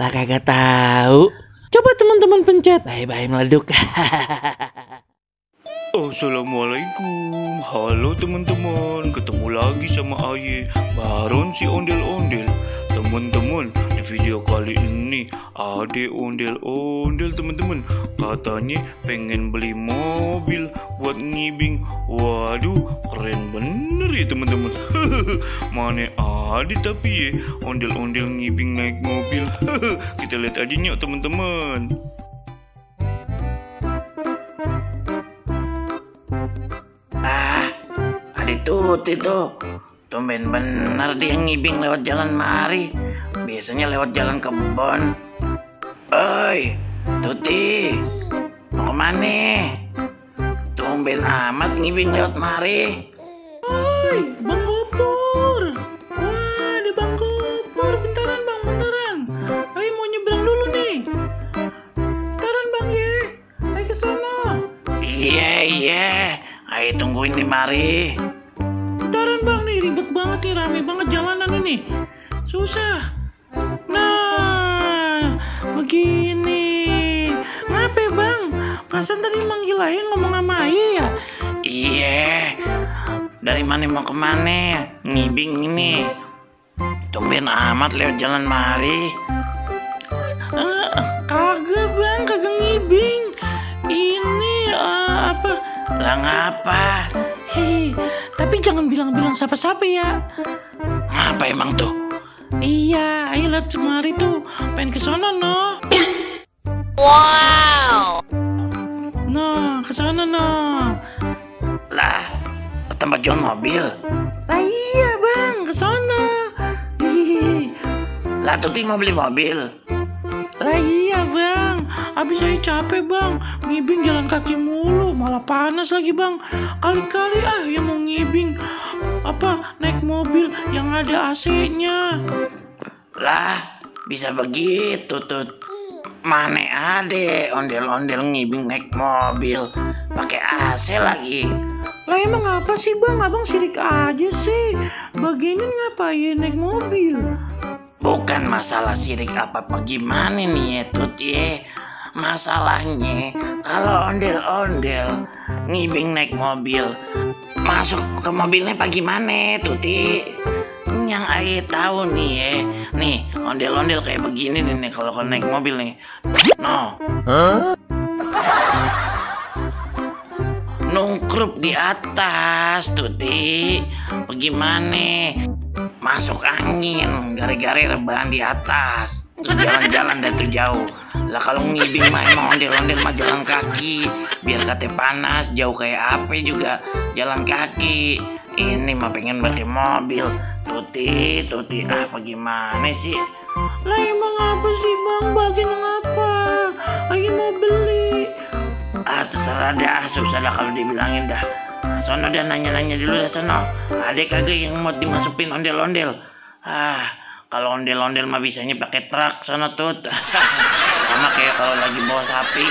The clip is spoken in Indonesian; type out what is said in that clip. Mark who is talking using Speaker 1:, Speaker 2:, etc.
Speaker 1: Lah kagak tahu. Coba teman-teman pencet. Bye-bye meleduk.
Speaker 2: Assalamualaikum, halo teman-teman, ketemu lagi sama Aye, Baron si ondel-ondel. Teman-teman, di video kali ini Ade ondel-ondel teman-teman, katanya pengen beli mobil buat ngibing. Waduh, keren bener ya teman-teman. Mana Ade tapi ya ondel-ondel ngibing naik mobil. Kita lihat aja yuk teman-teman.
Speaker 3: Tuti tuh, tumben bener dia ngibing lewat jalan mari. Biasanya lewat jalan kebon. Oi, Tuti, mau kemana? Tumben amat ngibing lewat mari.
Speaker 4: Oi, Bang Gopur. Wah, ada Bang Gopur. Bentaran Bang, bentaran. Ayo mau nyebrang dulu nih. Bentaran Bang ya. Ayo ke sana.
Speaker 3: Iya. Ayo tungguin di mari.
Speaker 4: Bentaran Bang nih, ribet banget nih, rame banget jalanan ini. Susah. Nah, begini. Ngapain Bang? Perasaan tadi manggil Aye ngomong sama Aye ya?
Speaker 3: Iya. Dari mana mau kemana? Ngibing ini. Tumben amat lewat jalan mari.
Speaker 4: Kagak Bang, kagak ngibing. Ini apa?
Speaker 3: Lah ngapa?
Speaker 4: Tapi jangan bilang-bilang siapa-siapa ya.
Speaker 3: Ngapa emang tuh?
Speaker 4: Iya, ayo lihat kemari tuh. Pengen ke sana no.
Speaker 3: Wow.
Speaker 4: No, ke sana no.
Speaker 3: Lah, ke tempat jual mobil.
Speaker 4: Lah iya Bang, ke sana.
Speaker 3: Lah Tuti mau beli mobil.
Speaker 4: Lah iya Bang, habis saya capek Bang, ngibing jalan kaki mulu, malah panas lagi Bang. Kali-kali yang mau ngibing naik mobil yang ada AC-nya.
Speaker 3: Lah, bisa begitu Tut. Mana ada ondel-ondel ngibing naik mobil pakai AC lagi.
Speaker 4: Lah emang apa sih Bang? Abang sirik aja sih. Bagian ngapain naik mobil?
Speaker 3: Bukan masalah sirik apa gimana nih ya Tut ya. Masalahnya kalau ondel-ondel ngibing naik mobil, masuk ke mobilnya gimana Tuti? Yang Aye tahu nih ya. Nih ondel-ondel kayak begini nih kalau naik mobil nih. No. Nungkrup di atas Tuti. Bagaimana? Masuk angin, gara-gara rebahan di atas. Terus jalan-jalan dan tuh jauh. Lah kalau ngibing mah emang ondel-ondel mah jalan kaki. Biar kate panas, jauh kayak apa juga jalan kaki. Ini mah pengen pakai mobil. Tuti, apa gimana sih?
Speaker 4: Lah emang apa sih Bang? Bagian apa? Ayo mau beli.
Speaker 3: Terserah dah, susah dah kalau dibilangin dah. Sono dah nanya-nanya dulu dah sono. Ada kagak yang mau dimasukin ondel-ondel? Kalau ondel-ondel mah bisanya pakai truk sono Tut. Sama kayak kalau lagi bawa sapi.